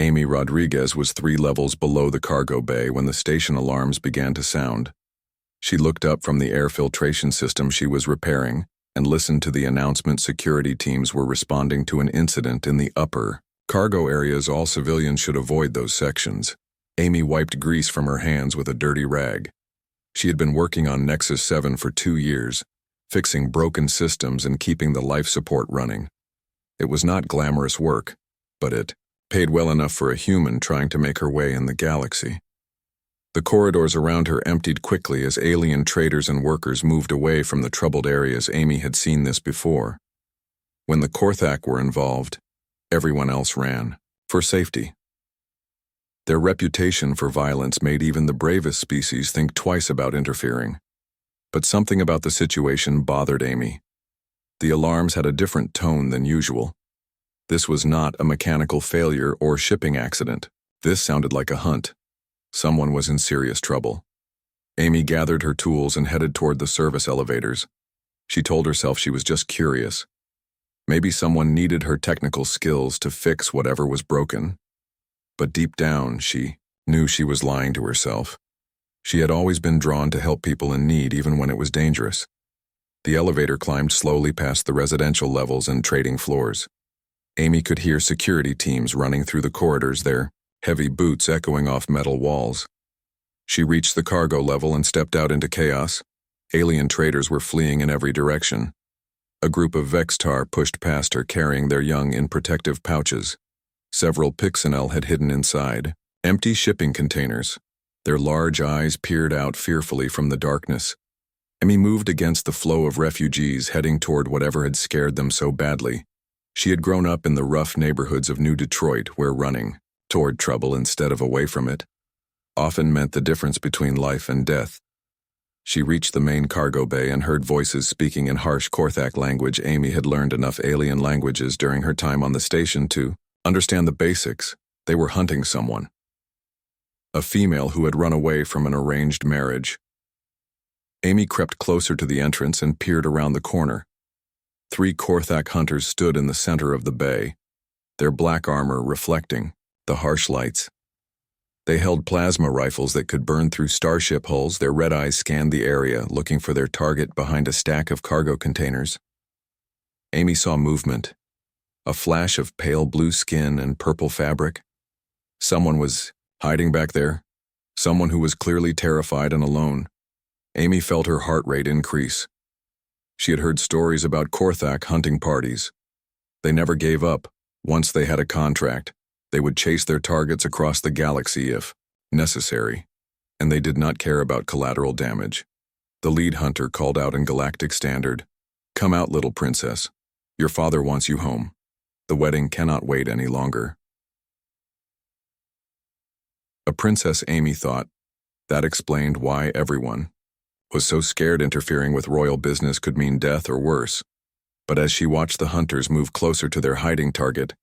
Amy Rodriguez was 3 levels below the cargo bay when the station alarms began to sound. She looked up from the air filtration system she was repairing and listened to the announcement security teams were responding to an incident in the upper cargo areas. All civilians should avoid those sections. Amy wiped grease from her hands with a dirty rag. She had been working on Nexus 7 for 2 years, fixing broken systems and keeping the life support running. It was not glamorous work, but it paid well enough for a human trying to make her way in the galaxy. The corridors around her emptied quickly as alien traders and workers moved away from the troubled areas. Amy had seen this before. When the Korthak were involved, everyone else ran, for safety. Their reputation for violence made even the bravest species think twice about interfering. But something about the situation bothered Amy. The alarms had a different tone than usual. This was not a mechanical failure or shipping accident. This sounded like a hunt. Someone was in serious trouble. Amy gathered her tools and headed toward the service elevators. She told herself she was just curious. Maybe someone needed her technical skills to fix whatever was broken. But deep down, she knew she was lying to herself. She had always been drawn to help people in need even when it was dangerous. The elevator climbed slowly past the residential levels and trading floors. Amy could hear security teams running through the corridors, their heavy boots echoing off metal walls. She reached the cargo level and stepped out into chaos. Alien traders were fleeing in every direction. A group of Vextar pushed past her carrying their young in protective pouches. Several Pixinel had hidden inside, empty shipping containers. Their large eyes peered out fearfully from the darkness. Amy moved against the flow of refugees heading toward whatever had scared them so badly. She had grown up in the rough neighborhoods of New Detroit where running toward trouble instead of away from it often meant the difference between life and death. She reached the main cargo bay and heard voices speaking in harsh Korthak language. Amy had learned enough alien languages during her time on the station to understand the basics. They were hunting someone. A female who had run away from an arranged marriage. Amy crept closer to the entrance and peered around the corner. 3 Korthak hunters stood in the center of the bay, their black armor reflecting the harsh lights. They held plasma rifles that could burn through starship hulls. Their red eyes scanned the area, looking for their target behind a stack of cargo containers. Amy saw movement, a flash of pale blue skin and purple fabric. Someone was hiding back there, someone who was clearly terrified and alone. Amy felt her heart rate increase. She had heard stories about Korthak hunting parties. They never gave up. Once they had a contract, they would chase their targets across the galaxy if necessary, and they did not care about collateral damage. The lead hunter called out in Galactic Standard, "Come out, little princess. Your father wants you home. The wedding cannot wait any longer." A princess, Amy thought. That explained why everyone was so scared interfering with royal business could mean death or worse. But as she watched the hunters move closer to their hiding target,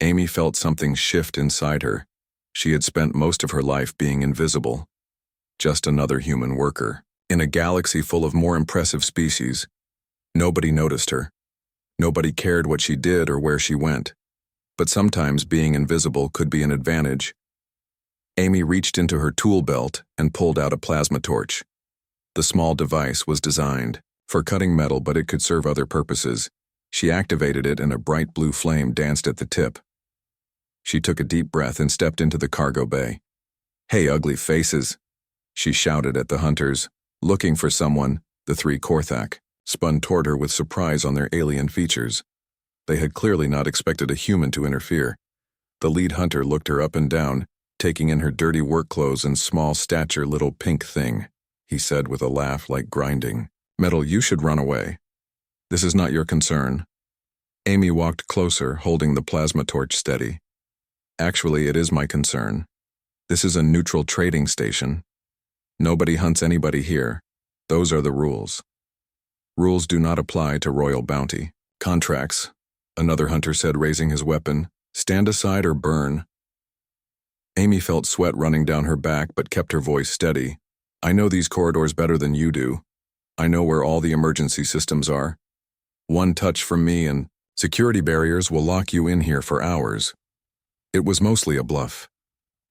Amy felt something shift inside her. She had spent most of her life being invisible, just another human worker. In a galaxy full of more impressive species, nobody noticed her. Nobody cared what she did or where she went. But sometimes being invisible could be an advantage. Amy reached into her tool belt and pulled out a plasma torch. The small device was designed for cutting metal, but it could serve other purposes. She activated it and a bright blue flame danced at the tip. She took a deep breath and stepped into the cargo bay. "Hey, ugly faces," she shouted at the hunters. Looking for someone, the 3 Korthak spun toward her with surprise on their alien features. They had clearly not expected a human to interfere. The lead hunter looked her up and down, taking in her dirty work clothes and small stature. "Little pink thing," he said with a laugh like grinding metal. "You should run away. This is not your concern." Amy walked closer, holding the plasma torch steady. "Actually, it is my concern. This is a neutral trading station. Nobody hunts anybody here. Those are the rules. Rules do not apply to royal bounty contracts," another hunter said, raising his weapon. "Stand aside or burn." Amy felt sweat running down her back but kept her voice steady. "I know these corridors better than you do. I know where all the emergency systems are. One touch from me and security barriers will lock you in here for hours." It was mostly a bluff.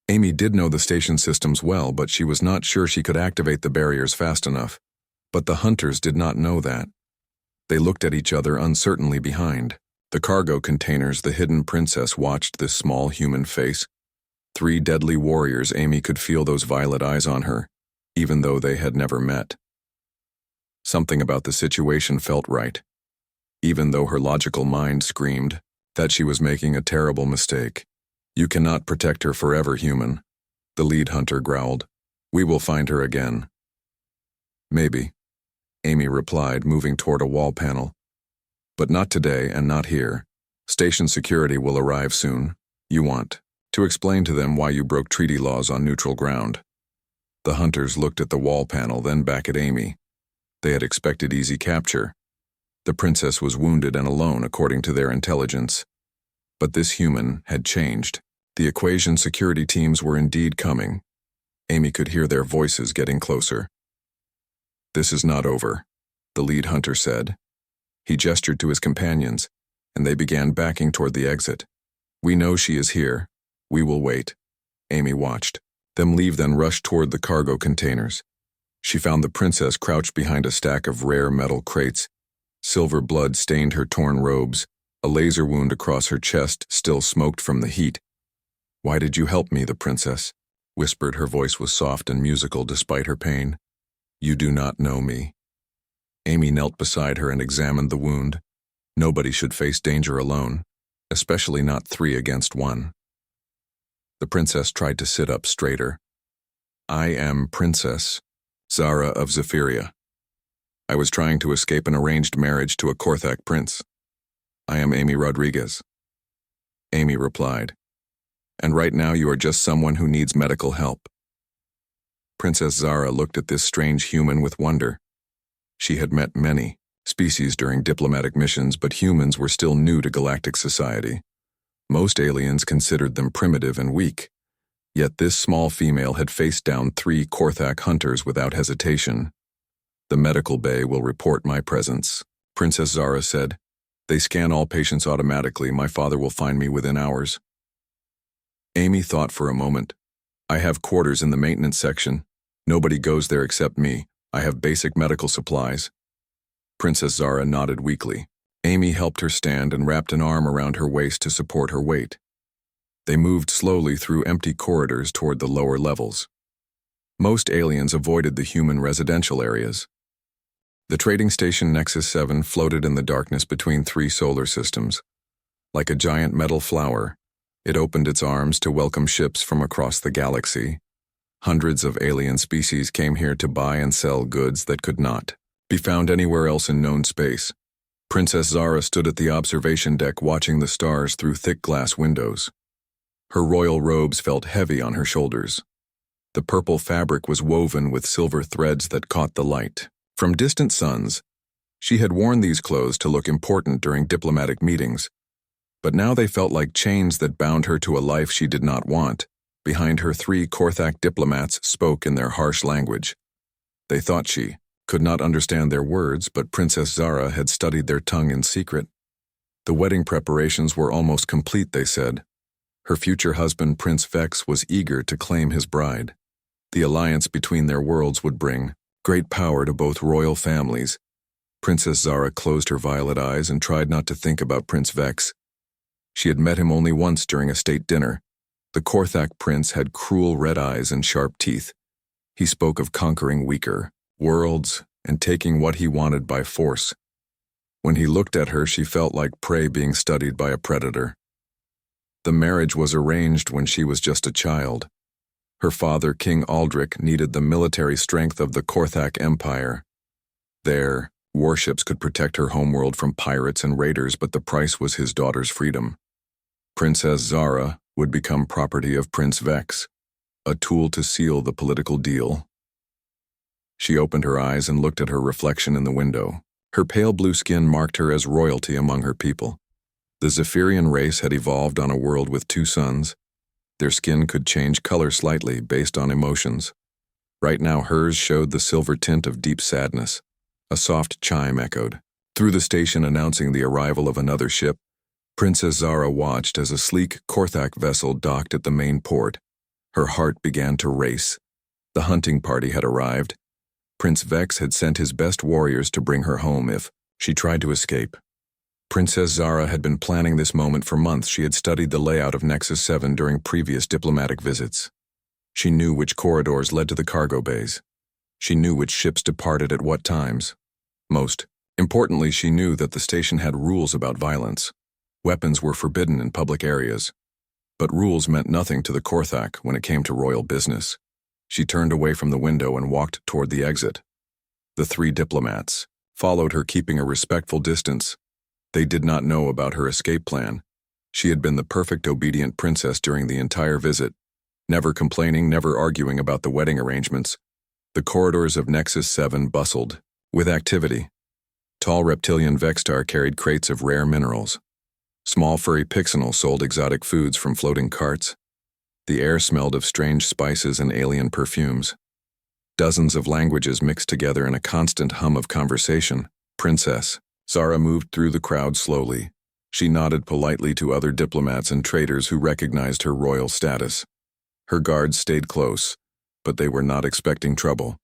Amy did know the station systems well, but she was not sure she could activate the barriers fast enough. But the hunters did not know that. They looked at each other uncertainly behind. The cargo containers, the hidden princess watched this small human face. 3 deadly warriors. Amy could feel those violet eyes on her, even though they had never met. Something about the situation felt right, even though her logical mind screamed that she was making a terrible mistake. You cannot protect her forever, human, the lead hunter growled. We will find her again. Maybe, Amy replied, moving toward a wall panel. But not today and not here. Station security will arrive soon. You want to explain to them why you broke treaty laws on neutral ground. The hunters looked at the wall panel, then back at Amy. They had expected easy capture. The princess was wounded and alone, according to their intelligence. But this human had changed. The equation security teams were indeed coming. Amy could hear their voices getting closer. This is not over, the lead hunter said. He gestured to his companions, and they began backing toward the exit. We know she is here. We will wait. Amy watched them leave, then rushed toward the cargo containers. She found the princess crouched behind a stack of rare metal crates. Silver blood stained her torn robes. A laser wound across her chest still smoked from the heat. Why did you help me, the princess whispered. Her voice was soft and musical despite her pain. You do not know me. Amy knelt beside her and examined the wound. Nobody should face danger alone, especially not 3 against 1. The princess tried to sit up straighter. I am Princess Zara of Zephyria. I was trying to escape an arranged marriage to a Korthak prince. I am Amy Rodriguez. Amy replied. And right now you are just someone who needs medical help. Princess Zara looked at this strange human with wonder. She had met many species during diplomatic missions, but humans were still new to galactic society. Most aliens considered them primitive and weak. Yet this small female had faced down 3 Korthak hunters without hesitation. The medical bay will report my presence, Princess Zara said. They scan all patients automatically. My father will find me within hours. Amy thought for a moment. I have quarters in the maintenance section. Nobody goes there except me. I have basic medical supplies. Princess Zara nodded weakly. Amy helped her stand and wrapped an arm around her waist to support her weight. They moved slowly through empty corridors toward the lower levels. Most aliens avoided the human residential areas. The trading station Nexus 7 floated in the darkness between 3 solar systems. Like a giant metal flower, it opened its arms to welcome ships from across the galaxy. Hundreds of alien species came here to buy and sell goods that could not be found anywhere else in known space. Princess Zara stood at the observation deck watching the stars through thick glass windows. Her royal robes felt heavy on her shoulders. The purple fabric was woven with silver threads that caught the light from distant suns. She had worn these clothes to look important during diplomatic meetings, but now they felt like chains that bound her to a life she did not want. Behind her, 3 Korthak diplomats spoke in their harsh language. They thought she could not understand their words, but Princess Zara had studied their tongue in secret. The wedding preparations were almost complete, they said. Her future husband, Prince Vex, was eager to claim his bride. The alliance between their worlds would bring great power to both royal families. Princess Zara closed her violet eyes and tried not to think about Prince Vex. She had met him only once during a state dinner. The Korthak prince had cruel red eyes and sharp teeth. He spoke of conquering weaker worlds and taking what he wanted by force. When he looked at her, she felt like prey being studied by a predator. The marriage was arranged when she was just a child. Her father, King Aldrich, needed the military strength of the Korthak Empire. Their warships could protect her homeworld from pirates and raiders, but the price was his daughter's freedom. Princess Zara would become property of Prince Vex, a tool to seal the political deal. She opened her eyes and looked at her reflection in the window. Her pale blue skin marked her as royalty among her people. The Zephyrian race had evolved on a world with 2 suns. Their skin could change color slightly based on emotions. Right now hers showed the silver tint of deep sadness. A soft chime echoed through the station announcing the arrival of another ship. Princess Zara watched as a sleek Korthak vessel docked at the main port. Her heart began to race. The hunting party had arrived. Prince Vex had sent his best warriors to bring her home if she tried to escape. Princess Zara had been planning this moment for months. She had studied the layout of Nexus 7 during previous diplomatic visits. She knew which corridors led to the cargo bays. She knew which ships departed at what times. Most importantly, she knew that the station had rules about violence. Weapons were forbidden in public areas. But rules meant nothing to the Korthak when it came to royal business. She turned away from the window and walked toward the exit. The three diplomats followed her, keeping a respectful distance. They did not know about her escape plan. She had been the perfect obedient princess during the entire visit, never complaining, never arguing about the wedding arrangements. The corridors of Nexus 7 bustled with activity. Tall reptilian Vextar carried crates of rare minerals. Small furry Pixinal sold exotic foods from floating carts. The air smelled of strange spices and alien perfumes. Dozens of languages mixed together in a constant hum of conversation. Princess Zara moved through the crowd slowly. She nodded politely to other diplomats and traders who recognized her royal status. Her guards stayed close, but they were not expecting trouble.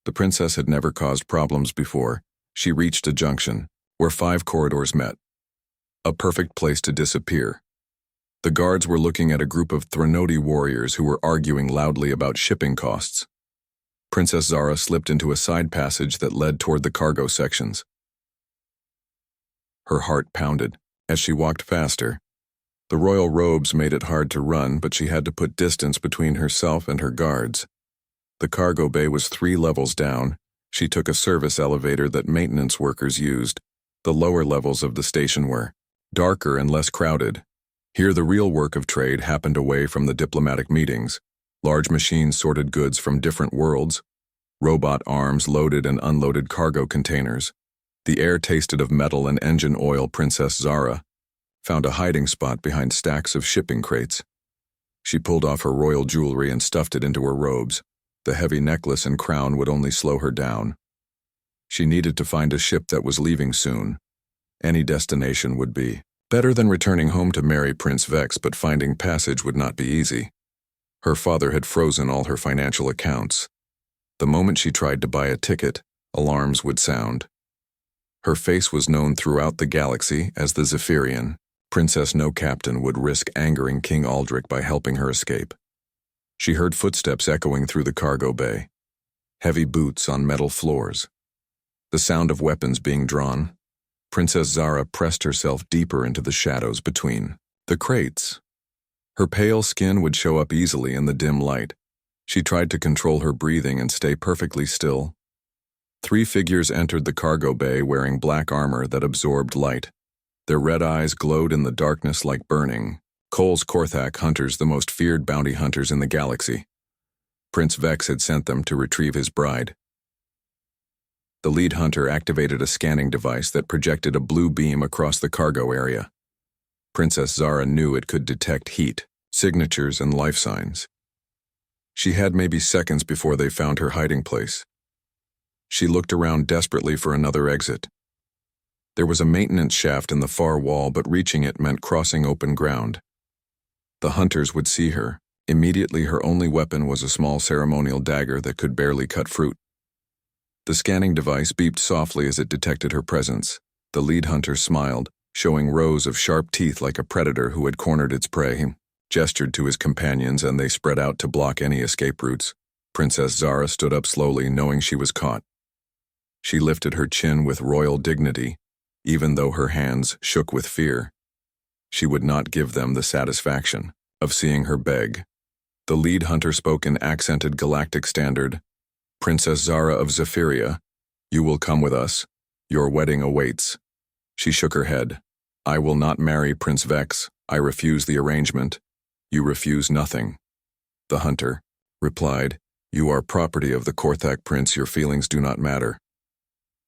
The princess had never caused problems before. She reached a junction where 5 corridors met. A perfect place to disappear. The guards were looking at a group of Threnody warriors who were arguing loudly about shipping costs. Princess Zara slipped into a side passage that led toward the cargo sections. Her heart pounded as she walked faster. The royal robes made it hard to run, but she had to put distance between herself and her guards. The cargo bay was 3 levels down. She took a service elevator that maintenance workers used. The lower levels of the station were darker and less crowded. Here the real work of trade happened away from the diplomatic meetings. Large machines sorted goods from different worlds. Robot arms loaded and unloaded cargo containers. The air tasted of metal and engine oil. Princess Zara found a hiding spot behind stacks of shipping crates. She pulled off her royal jewelry and stuffed it into her robes. The heavy necklace and crown would only slow her down. She needed to find a ship that was leaving soon. Any destination would be better than returning home to marry Prince Vex, but finding passage would not be easy. Her father had frozen all her financial accounts. The moment she tried to buy a ticket, alarms would sound. Her face was known throughout the galaxy as the Zephyrian. Princess No Captain would risk angering King Aldrich by helping her escape. She heard footsteps echoing through the cargo bay. Heavy boots on metal floors. The sound of weapons being drawn. Princess Zara pressed herself deeper into the shadows between the crates. Her pale skin would show up easily in the dim light. She tried to control her breathing and stay perfectly still. 3 figures entered the cargo bay wearing black armor that absorbed light. Their red eyes glowed in the darkness like burning Cole's Korthak hunters, the most feared bounty hunters in the galaxy. Prince Vex had sent them to retrieve his bride. The lead hunter activated a scanning device that projected a blue beam across the cargo area. Princess Zara knew it could detect heat, signatures, and life signs. She had maybe seconds before they found her hiding place. She looked around desperately for another exit. There was a maintenance shaft in the far wall, but reaching it meant crossing open ground. The hunters would see her. Immediately, her only weapon was a small ceremonial dagger that could barely cut fruit. The scanning device beeped softly as it detected her presence. The lead hunter smiled, showing rows of sharp teeth like a predator who had cornered its prey. He gestured to his companions and they spread out to block any escape routes. Princess Zara stood up slowly, knowing she was caught. She lifted her chin with royal dignity, even though her hands shook with fear. She would not give them the satisfaction of seeing her beg. The lead hunter spoke in accented galactic standard. Princess Zara of Zephyria, you will come with us. Your wedding awaits. She shook her head. I will not marry Prince Vex. I refuse the arrangement. You refuse nothing. The hunter replied, You are property of the Korthak prince. Your feelings do not matter.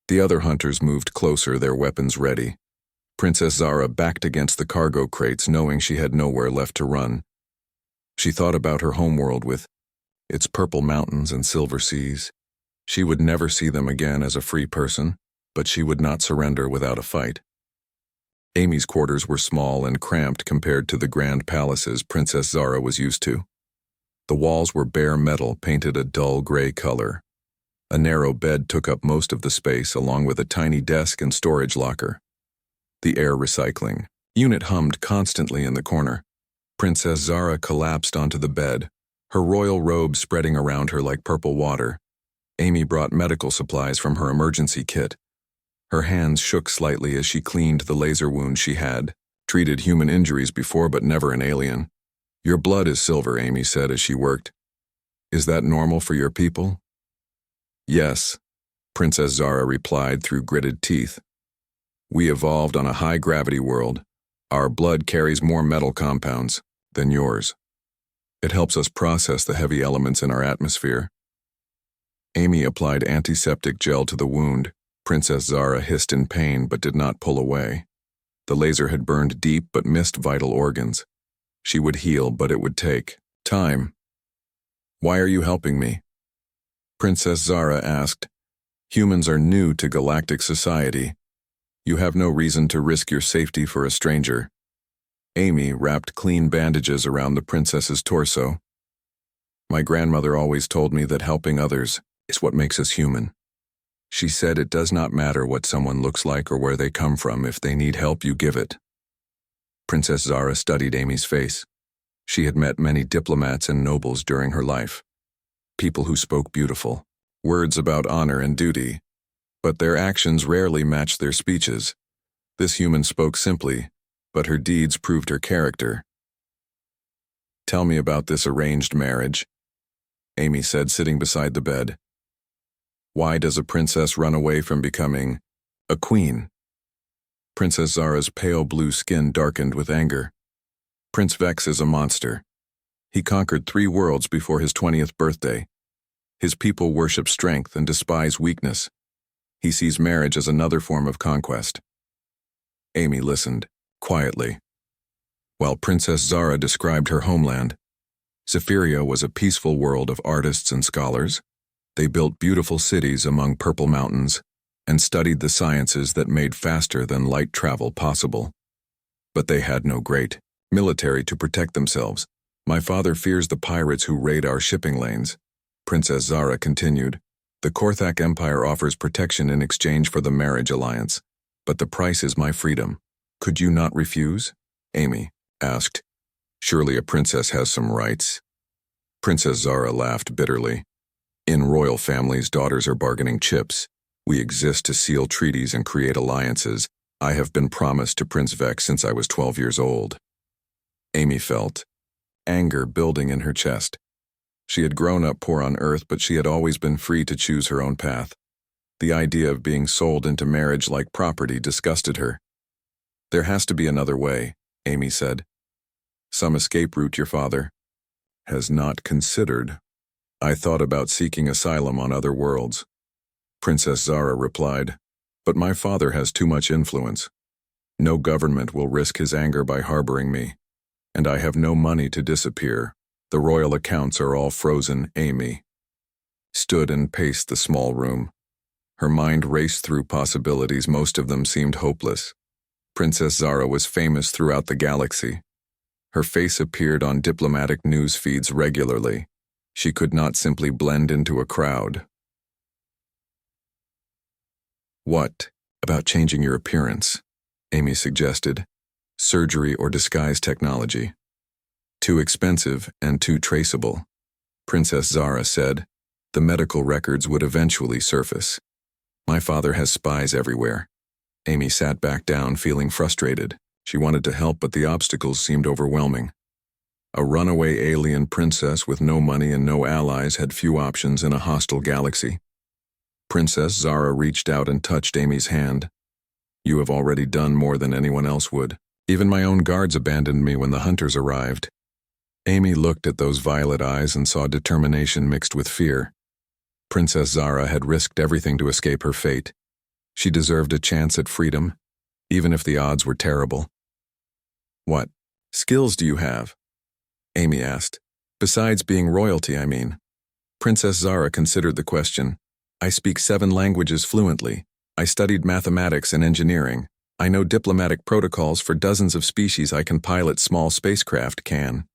The other hunters moved closer, their weapons ready. Princess Zara backed against the cargo crates, knowing she had nowhere left to run. She thought about her homeworld with its purple mountains and silver seas. She would never see them again as a free person, but she would not surrender without a fight. Amy's quarters were small and cramped compared to the grand palaces Princess Zara was used to. The walls were bare metal painted a dull gray color. A narrow bed took up most of the space, along with a tiny desk and storage locker. The air recycling unit hummed constantly in the corner. Princess Zara collapsed onto the bed, her royal robe spreading around her like purple water. Amy brought medical supplies from her emergency kit. Her hands shook slightly as she cleaned the laser wound she had treated human injuries before, but never an alien. "Your blood is silver," Amy said as she worked. "Is that normal for your people?" "Yes," Princess Zara replied through gritted teeth. "We evolved on a high-gravity world. Our blood carries more metal compounds than yours. It helps us process the heavy elements in our atmosphere." Amy applied antiseptic gel to the wound. Princess Zara hissed in pain but did not pull away. The laser had burned deep but missed vital organs. She would heal, but it would take time. "Why are you helping me?" Princess Zara asked. "Humans are new to galactic society. You have no reason to risk your safety for a stranger." Amy wrapped clean bandages around the princess's torso. "My grandmother always told me that helping others is what makes us human. She said it does not matter what someone looks like or where they come from. If they need help, you give it." Princess Zara studied Amy's face. She had met many diplomats and nobles during her life. People who spoke beautiful words about honor and duty, but their actions rarely matched their speeches. This human spoke simply, but her deeds proved her character. "Tell me about this arranged marriage," Amy said, sitting beside the bed. "Why does a princess run away from becoming a queen?" Princess Zara's pale blue skin darkened with anger. "Prince Vex is a monster. He conquered 3 worlds before his 20th birthday. His people worship strength and despise weakness. He sees marriage as another form of conquest." Amy listened, quietly, while Princess Zara described her homeland. Zephyria was a peaceful world of artists and scholars. They built beautiful cities among purple mountains and studied the sciences that made faster than light travel possible. But they had no great military to protect themselves. "My father fears the pirates who raid our shipping lanes," Princess Zara continued. "The Korthak Empire offers protection in exchange for the marriage alliance, but the price is my freedom. Could you not refuse?" Amy asked. "Surely a princess has some rights." Princess Zara laughed bitterly. "In royal families, daughters are bargaining chips. We exist to seal treaties and create alliances. I have been promised to Prince Vex since I was 12 years old." Amy felt anger building in her chest. She had grown up poor on Earth, but she had always been free to choose her own path. The idea of being sold into marriage like property disgusted her. "There has to be another way," Amy said. "Some escape route your father has not considered." "I thought about seeking asylum on other worlds," Princess Zara replied, "but my father has too much influence. No government will risk his anger by harboring me, and I have no money to disappear. The royal accounts are all frozen." Amy stood and paced the small room. Her mind raced through possibilities. Most of them seemed hopeless. Princess Zara was famous throughout the galaxy. Her face appeared on diplomatic news feeds regularly. She could not simply blend into a crowd. "What about changing your appearance?" Amy suggested. "Surgery or disguise technology. Too expensive and too traceable." Princess Zara said. "The medical records would eventually surface. My father has spies everywhere." Amy sat back down, feeling frustrated. She wanted to help, but the obstacles seemed overwhelming. A runaway alien princess with no money and no allies had few options in a hostile galaxy. Princess Zara reached out and touched Amy's hand. "You have already done more than anyone else would. Even my own guards abandoned me when the hunters arrived." Amy looked at those violet eyes and saw determination mixed with fear. Princess Zara had risked everything to escape her fate. She deserved a chance at freedom, even if the odds were terrible. "What skills do you have?" Amy asked. "Besides being royalty, I mean." Princess Zara considered the question. "I speak 7 languages fluently. I studied mathematics and engineering. I know diplomatic protocols for dozens of species I can pilot small spacecraft can.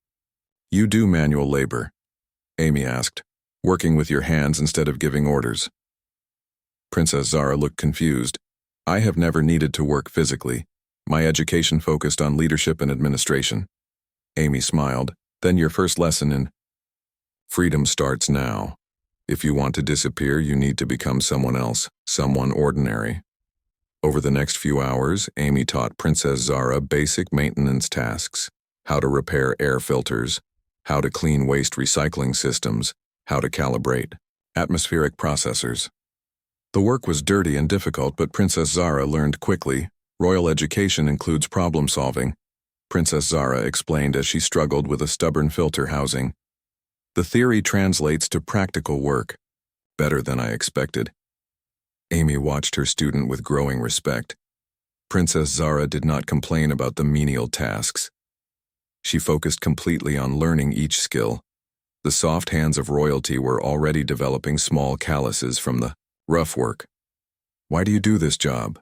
You do manual labor? Amy asked, working with your hands instead of giving orders. Princess Zara looked confused. I have never needed to work physically. My education focused on leadership and administration. Amy smiled. Then your first lesson in freedom starts now. If you want to disappear, you need to become someone else, someone ordinary. Over the next few hours, Amy taught Princess Zara basic maintenance tasks: how to repair air filters, how to clean waste recycling systems, how to calibrate atmospheric processors. The work was dirty and difficult, but Princess Zara learned quickly. Royal education includes problem solving, Princess Zara explained as she struggled with a stubborn filter housing. The theory translates to practical work. Better than I expected. Amy watched her student with growing respect. Princess Zara did not complain about the menial tasks. She focused completely on learning each skill. The soft hands of royalty were already developing small calluses from the rough work. Why do you do this job?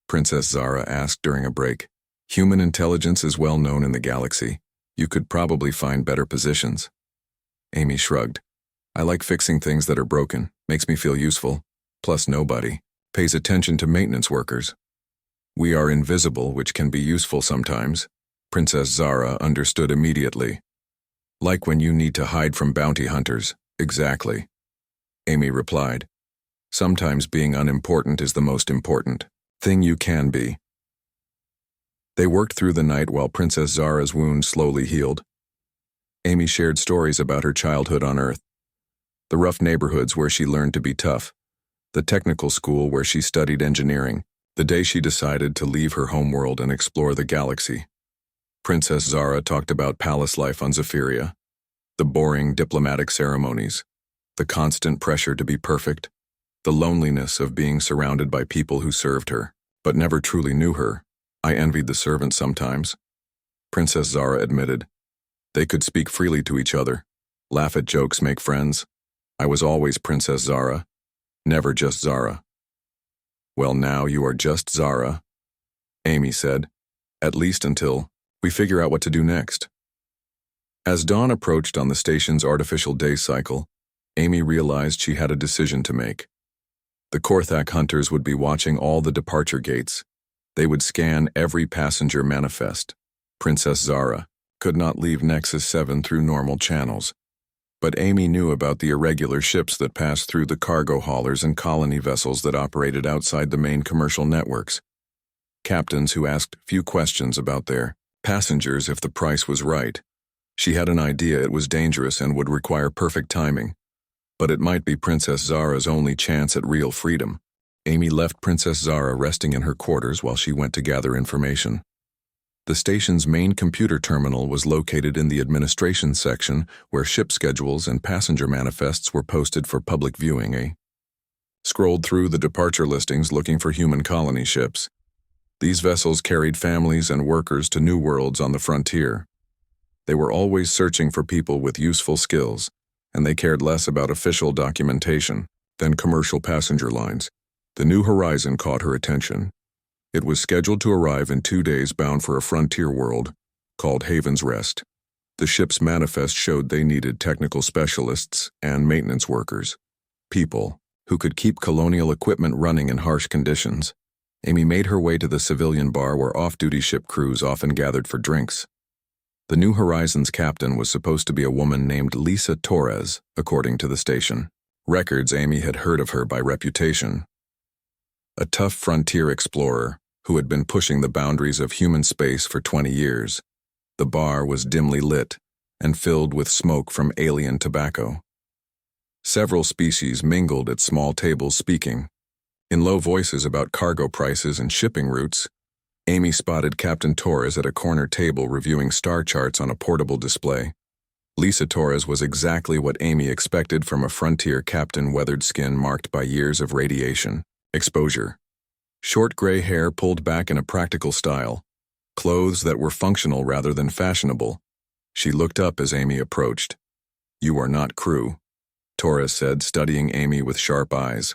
Princess Zara asked during a break. Human intelligence is well known in the galaxy. You could probably find better positions. Amy shrugged. I like fixing things that are broken. Makes me feel useful. Plus nobody pays attention to maintenance workers. We are invisible, which can be useful sometimes. Princess Zara understood immediately. Like when you need to hide from bounty hunters. Exactly. Amy replied. Sometimes being unimportant is the most important thing you can be. They worked through the night while Princess Zara's wound slowly healed. Amy shared stories about her childhood on Earth. The rough neighborhoods where she learned to be tough. The technical school where she studied engineering. The day she decided to leave her homeworld and explore the galaxy. Princess Zara talked about palace life on Zephyria. The boring diplomatic ceremonies. The constant pressure to be perfect. The loneliness of being surrounded by people who served her, but never truly knew her. I envied the servants sometimes. Princess Zara admitted. They could speak freely to each other, laugh at jokes, make friends. I was always Princess Zara, never just Zara. Well, now you are just Zara, Amy said, at least until we figure out what to do next. As dawn approached on the station's artificial day cycle, Amy realized she had a decision to make. The Korthak hunters would be watching all the departure gates. They would scan every passenger manifest. Princess Zara could not leave Nexus 7 through normal channels. But Amy knew about the irregular ships that passed through the cargo haulers and colony vessels that operated outside the main commercial networks. Captains who asked few questions about their passengers if the price was right. She had an idea it was dangerous and would require perfect timing. But it might be Princess Zara's only chance at real freedom. Amy left Princess Zara resting in her quarters while she went to gather information. The station's main computer terminal was located in the administration section, where ship schedules and passenger manifests were posted for public viewing. Scrolled through the departure listings looking for human colony ships. These vessels carried families and workers to new worlds on the frontier. They were always searching for people with useful skills, and they cared less about official documentation than commercial passenger lines. The New Horizon caught her attention. It was scheduled to arrive in 2 days, bound for a frontier world called Haven's Rest. The ship's manifest showed they needed technical specialists and maintenance workers, people who could keep colonial equipment running in harsh conditions. Amy made her way to the civilian bar where off-duty ship crews often gathered for drinks. The New Horizon's captain was supposed to be a woman named Lisa Torres, according to the station. Records Amy had heard of her by reputation. A tough frontier explorer who had been pushing the boundaries of human space for 20 years. The bar was dimly lit and filled with smoke from alien tobacco. Several species mingled at small tables speaking. In low voices about cargo prices and shipping routes, Amy spotted Captain Torres at a corner table reviewing star charts on a portable display. Lisa Torres was exactly what Amy expected from a frontier captain, weathered skin marked by years of radiation exposure. Short gray hair pulled back in a practical style. Clothes that were functional rather than fashionable. She looked up as Amy approached. You are not crew, Torres said, studying Amy with sharp eyes.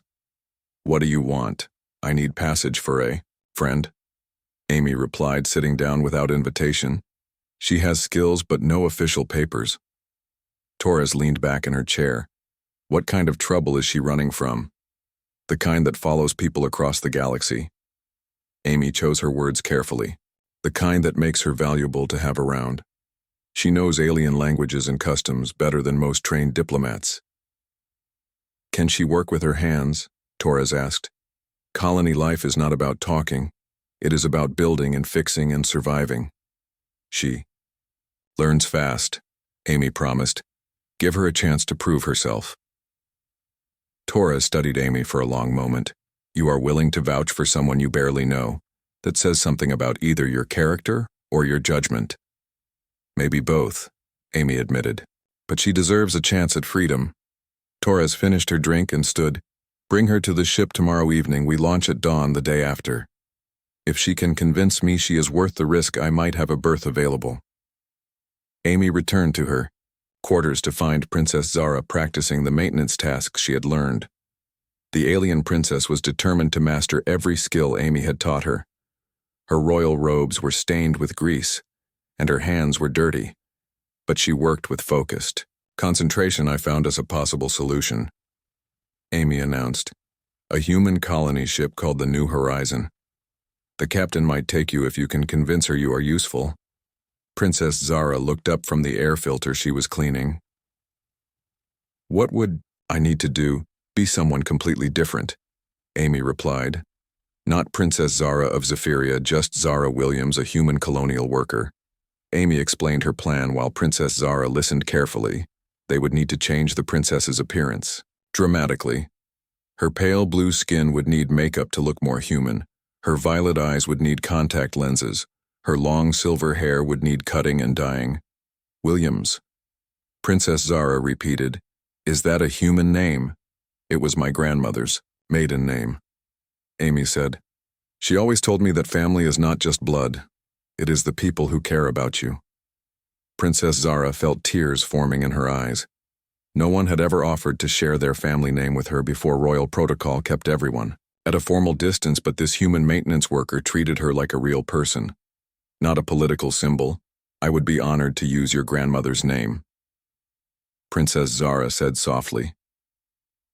What do you want? I need passage for a friend. Amy replied, sitting down without invitation. She has skills but no official papers. Torres leaned back in her chair. What kind of trouble is she running from? The kind that follows people across the galaxy. Amy chose her words carefully. The kind that makes her valuable to have around. She knows alien languages and customs better than most trained diplomats. Can she work with her hands? Torres asked. Colony life is not about talking. It is about building and fixing and surviving. She learns fast, Amy promised. Give her a chance to prove herself. Torres studied Amy for a long moment. You are willing to vouch for someone you barely know. That says something about either your character or your judgment. Maybe both, Amy admitted. But she deserves a chance at freedom. Torres finished her drink and stood. Bring her to the ship tomorrow evening. We launch at dawn the day after. If she can convince me she is worth the risk, I might have a berth available. Amy returned to her quarters to find Princess Zara practicing the maintenance tasks she had learned. The alien princess was determined to master every skill Amy had taught her. Her royal robes were stained with grease, and her hands were dirty, but she worked with focused concentration. I found as a possible solution, Amy announced. A human colony ship called the New Horizon. The captain might take you if you can convince her you are useful. Princess Zara looked up from the air filter she was cleaning. What would I need to do? Be someone completely different, Amy replied. Not Princess Zara of Zephyria, just Zara Williams, a human colonial worker. Amy explained her plan while Princess Zara listened carefully. They would need to change the princess's appearance dramatically. Her pale blue skin would need makeup to look more human. Her violet eyes would need contact lenses. Her long silver hair would need cutting and dyeing. Williams. Princess Zara repeated. Is that a human name? It was my grandmother's maiden name, Amy said. She always told me that family is not just blood. It is the people who care about you. Princess Zara felt tears forming in her eyes. No one had ever offered to share their family name with her before. Royal protocol kept everyone at a formal distance, but this human maintenance worker treated her like a real person. Not a political symbol. I would be honored to use your grandmother's name, Princess Zara said softly.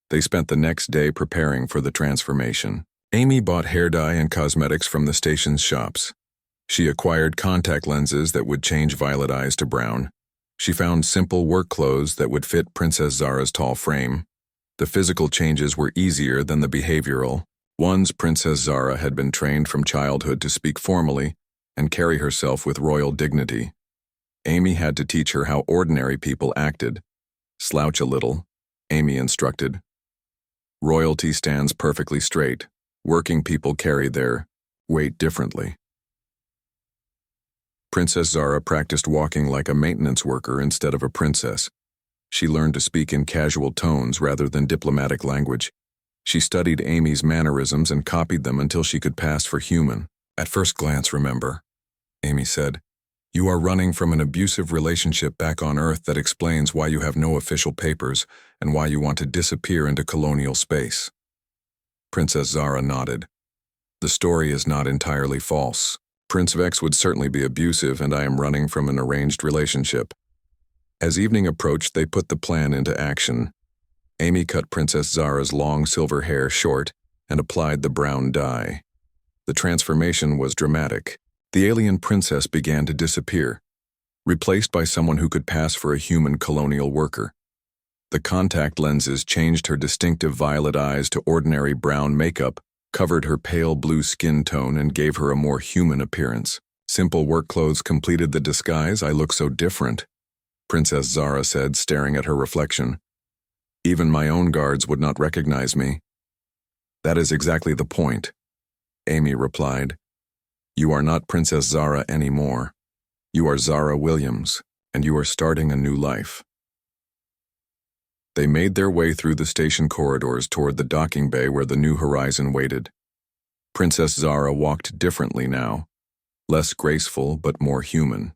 They spent the next day preparing for the transformation. Amy bought hair dye and cosmetics from the station's shops. She acquired contact lenses that would change violet eyes to brown. She found simple work clothes that would fit Princess Zara's tall frame. The physical changes were easier than the behavioral ones. Princess Zara had been trained from childhood to speak formally and carry herself with royal dignity. Amy had to teach her how ordinary people acted. Slouch a little, Amy instructed. Royalty stands perfectly straight. Working people carry their weight differently. Princess Zara practiced walking like a maintenance worker instead of a princess. She learned to speak in casual tones rather than diplomatic language. She studied Amy's mannerisms and copied them until she could pass for human. At first glance, remember, Amy said, you are running from an abusive relationship back on Earth. That explains why you have no official papers and why you want to disappear into colonial space. Princess Zara nodded. The story is not entirely false. Prince Vex would certainly be abusive, and I am running from an arranged relationship. As evening approached, they put the plan into action. Amy cut Princess Zara's long silver hair short and applied the brown dye. The transformation was dramatic. The alien princess began to disappear, replaced by someone who could pass for a human colonial worker. The contact lenses changed her distinctive violet eyes to ordinary brown makeup, covered her pale blue skin tone, and gave her a more human appearance. Simple work clothes completed the disguise. I look so different, Princess Zara said, staring at her reflection. Even my own guards would not recognize me. That is exactly the point, Amy replied. You are not Princess Zara anymore. You are Zara Williams, and you are starting a new life. They made their way through the station corridors toward the docking bay where the New Horizon waited. Princess Zara walked differently now, less graceful but more human.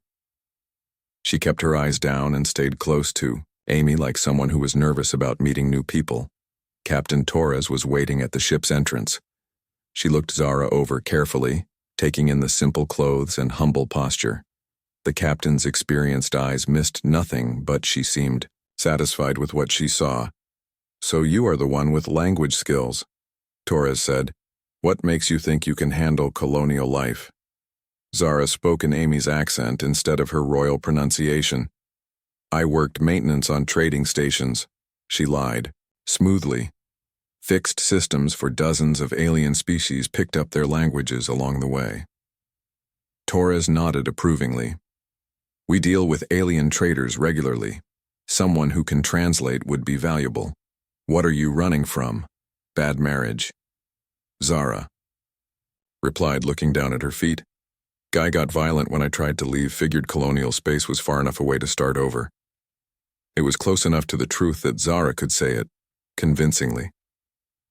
She kept her eyes down and stayed close to Amy like someone who was nervous about meeting new people. Captain Torres was waiting at the ship's entrance. She looked Zara over carefully, taking in the simple clothes and humble posture. The captain's experienced eyes missed nothing, but she seemed satisfied with what she saw. "So you are the one with language skills," Torres said. "What makes you think you can handle colonial life?" Zara spoke in Amy's accent instead of her royal pronunciation. "I worked maintenance on trading stations," she lied, smoothly. Fixed systems for dozens of alien species picked up their languages along the way. Torres nodded approvingly. "We deal with alien traders regularly. Someone who can translate would be valuable. What are you running from? Bad marriage?" Zara replied, looking down at her feet. "Guy got violent when I tried to leave, figured colonial space was far enough away to start over." It was close enough to the truth that Zara could say it, convincingly.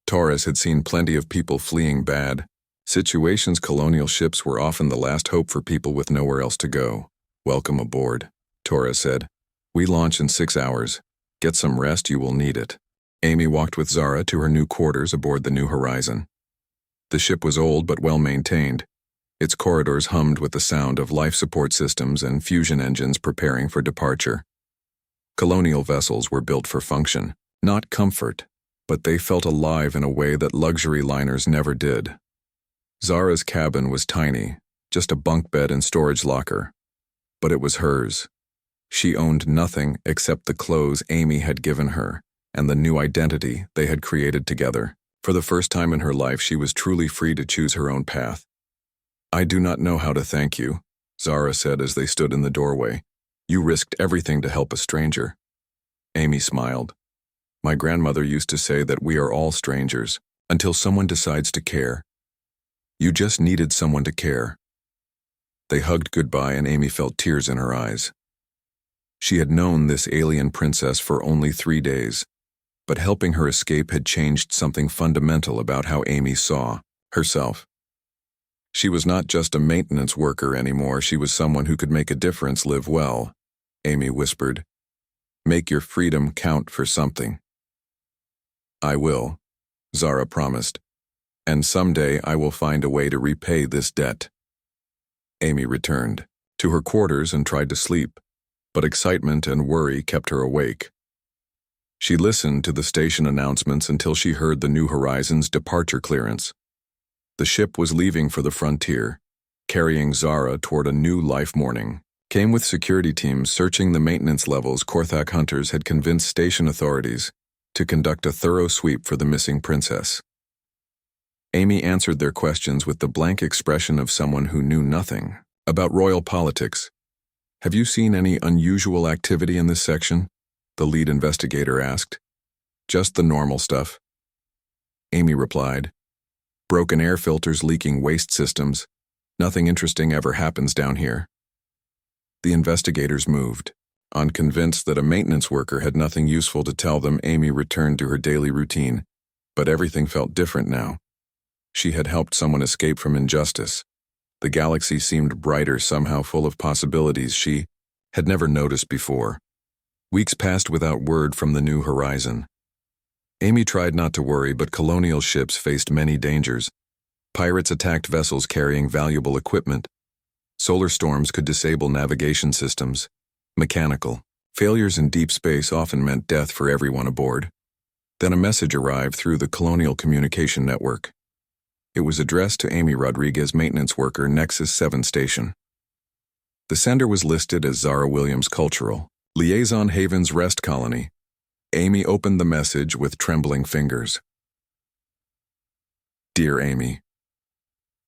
Torres had seen plenty of people fleeing bad situations. Colonial ships were often the last hope for people with nowhere else to go. "Welcome aboard," Torres said. "We launch in 6 hours. Get some rest, you will need it." Amy walked with Zara to her new quarters aboard the New Horizon. The ship was old but well maintained. Its corridors hummed with the sound of life support systems and fusion engines preparing for departure. Colonial vessels were built for function, not comfort, but they felt alive in a way that luxury liners never did. Zara's cabin was tiny, just a bunk bed and storage locker. But it was hers. She owned nothing except the clothes Amy had given her and the new identity they had created together. For the first time in her life, she was truly free to choose her own path. "I do not know how to thank you," Zara said as they stood in the doorway. "You risked everything to help a stranger." Amy smiled. "My grandmother used to say that we are all strangers until someone decides to care. You just needed someone to care." They hugged goodbye and Amy felt tears in her eyes. She had known this alien princess for only 3 days, but helping her escape had changed something fundamental about how Amy saw herself. She was not just a maintenance worker anymore, she was someone who could make a difference, live well. Amy whispered, "Make your freedom count for something." "I will," Zara promised, "and someday I will find a way to repay this debt." Amy returned to her quarters and tried to sleep, but excitement and worry kept her awake. She listened to the station announcements until she heard the New Horizon's departure clearance. The ship was leaving for the frontier, carrying Zara toward a new life. Morning came with security teams searching the maintenance levels. Korthak hunters had convinced station authorities to conduct a thorough sweep for the missing princess. Amy answered their questions with the blank expression of someone who knew nothing about royal politics. "Have you seen any unusual activity in this section?" the lead investigator asked. "Just the normal stuff," Amy replied. "Broken air filters, leaking waste systems. Nothing interesting ever happens down here." The investigators moved. Unconvinced that a maintenance worker had nothing useful to tell them, Amy returned to her daily routine. But everything felt different now. She had helped someone escape from injustice. The galaxy seemed brighter, somehow full of possibilities she had never noticed before. Weeks passed without word from the New Horizon. Amy tried not to worry, but colonial ships faced many dangers. Pirates attacked vessels carrying valuable equipment. Solar storms could disable navigation systems. Mechanical failures in deep space often meant death for everyone aboard. Then a message arrived through the Colonial Communication Network. It was addressed to Amy Rodriguez, maintenance worker, Nexus 7 Station. The sender was listed as Zara Williams, Cultural Liaison, Haven's Rest Colony. Amy opened the message with trembling fingers. "Dear Amy,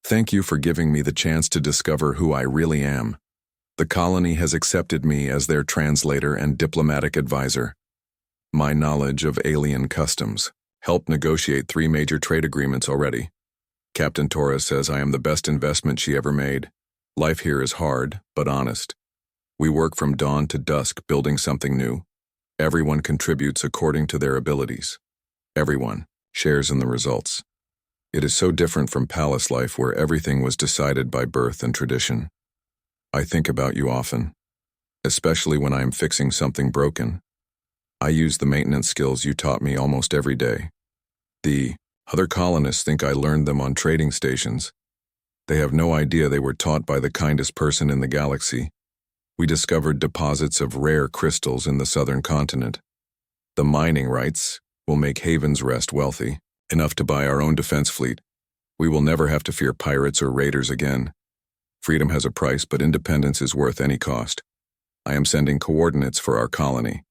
thank you for giving me the chance to discover who I really am. The colony has accepted me as their translator and diplomatic advisor. My knowledge of alien customs helped negotiate 3 major trade agreements already. Captain Torres says I am the best investment she ever made. Life here is hard, but honest. We work from dawn to dusk building something new. Everyone contributes according to their abilities. Everyone shares in the results. It is so different from palace life where everything was decided by birth and tradition. I think about you often, especially when I am fixing something broken. I use the maintenance skills you taught me almost every day. The other colonists think I learned them on trading stations. They have no idea they were taught by the kindest person in the galaxy. We discovered deposits of rare crystals in the southern continent. The mining rights will make Haven's Rest wealthy, enough to buy our own defense fleet. We will never have to fear pirates or raiders again. Freedom has a price, but independence is worth any cost. I am sending coordinates for our colony.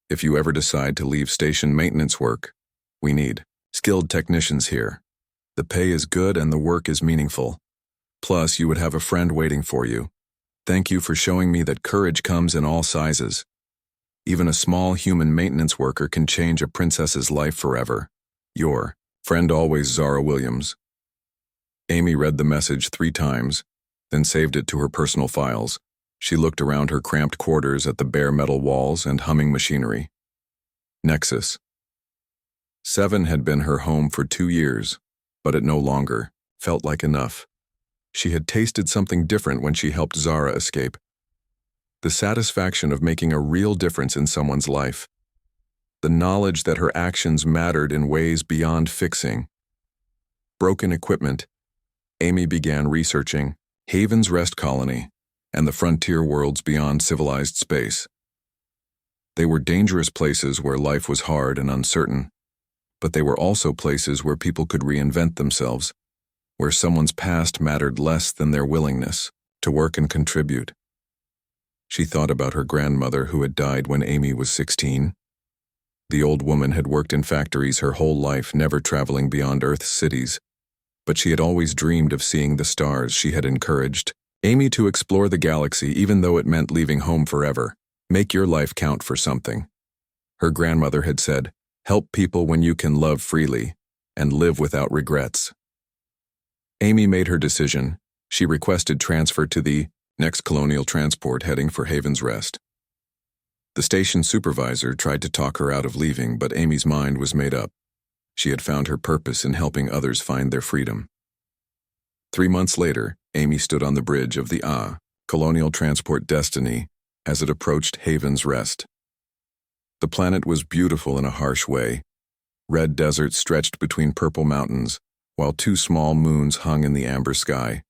If you ever decide to leave station maintenance work, we need skilled technicians here. The pay is good and the work is meaningful. Plus, you would have a friend waiting for you. Thank you for showing me that courage comes in all sizes. Even a small human maintenance worker can change a princess's life forever. Your friend always, Zara Williams. Amy read the message 3 times, then saved it to her personal files. She looked around her cramped quarters at the bare metal walls and humming machinery. Nexus. 7 had been her home for 2 years, but it no longer felt like enough. She had tasted something different when she helped Zara escape. The satisfaction of making a real difference in someone's life. The knowledge that her actions mattered in ways beyond fixing. Broken equipment. Amy began researching Haven's Rest Colony and the frontier worlds beyond civilized space. They were dangerous places where life was hard and uncertain, but they were also places where people could reinvent themselves, where someone's past mattered less than their willingness to work and contribute. She thought about her grandmother who had died when Amy was 16. The old woman had worked in factories her whole life, never traveling beyond Earth's cities, but she had always dreamed of seeing the stars. She had encouraged Amy to explore the galaxy, even though it meant leaving home forever. Make your life count for something. Her grandmother had said, help people when you can love freely and live without regrets. Amy made her decision. She requested transfer to the next colonial transport heading for Haven's Rest. The station supervisor tried to talk her out of leaving, but Amy's mind was made up. She had found her purpose in helping others find their freedom. 3 months later, Amy stood on the bridge of the colonial transport Destiny as it approached Haven's Rest. The planet was beautiful in a harsh way. Red deserts stretched between purple mountains, while 2 small moons hung in the amber sky.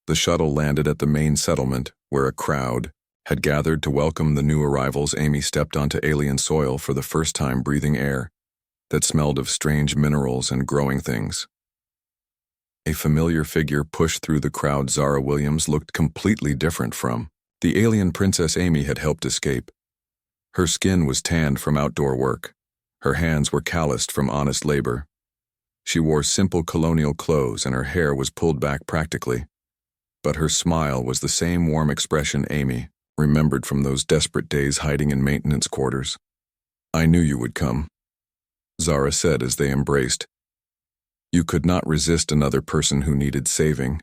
The shuttle landed at the main settlement, where a crowd had gathered to welcome the new arrivals. Amy stepped onto alien soil for the first time, breathing air that smelled of strange minerals and growing things. A familiar figure pushed through the crowd. Zara Williams looked completely different from the alien princess Amy had helped escape. Her skin was tanned from outdoor work. Her hands were calloused from honest labor. She wore simple colonial clothes and her hair was pulled back practically. But her smile was the same warm expression Amy remembered from those desperate days hiding in maintenance quarters. I knew you would come, Zara said as they embraced. You could not resist another person who needed saving.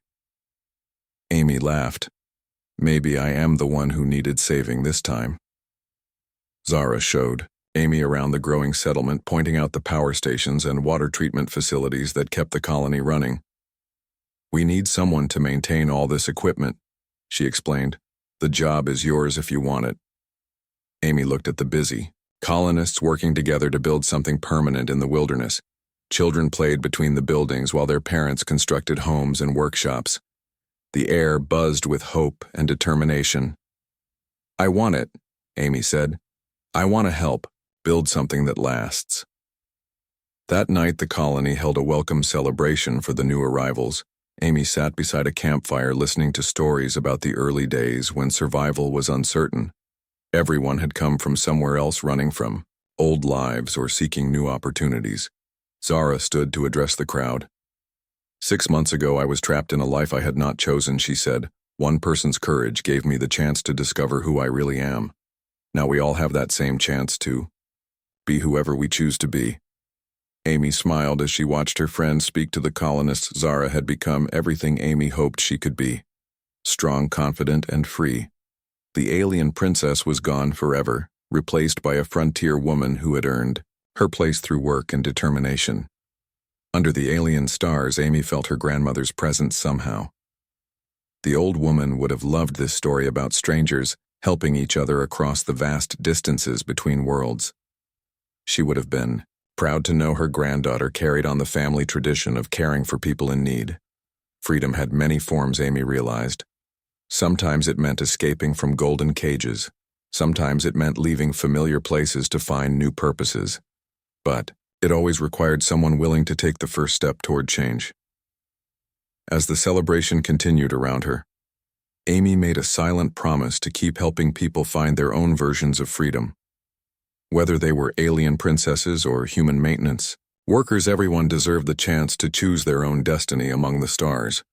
Amy laughed. Maybe I am the one who needed saving this time. Zara showed Amy around the growing settlement, pointing out the power stations and water treatment facilities that kept the colony running. We need someone to maintain all this equipment, she explained. The job is yours if you want it. Amy looked at the busy colonists working together to build something permanent in the wilderness. Children played between the buildings while their parents constructed homes and workshops. The air buzzed with hope and determination. I want it, Amy said. I want to help build something that lasts. That night, the colony held a welcome celebration for the new arrivals. Amy sat beside a campfire listening to stories about the early days when survival was uncertain. Everyone had come from somewhere else, running from old lives or seeking new opportunities. Zara stood to address the crowd. 6 months ago, I was trapped in a life I had not chosen, she said. One person's courage gave me the chance to discover who I really am. Now we all have that same chance to be whoever we choose to be. Amy smiled as she watched her friend speak to the colonists. Zara had become everything Amy hoped she could be. Strong, confident, and free. The alien princess was gone forever, replaced by a frontier woman who had earned her place through work and determination. Under the alien stars, Amy felt her grandmother's presence somehow. The old woman would have loved this story about strangers helping each other across the vast distances between worlds. She would have been proud to know her granddaughter carried on the family tradition of caring for people in need. Freedom had many forms, Amy realized. Sometimes it meant escaping from golden cages. Sometimes it meant leaving familiar places to find new purposes. But it always required someone willing to take the first step toward change. As the celebration continued around her, Amy made a silent promise to keep helping people find their own versions of freedom. Whether they were alien princesses or human maintenance workers, everyone deserved the chance to choose their own destiny among the stars.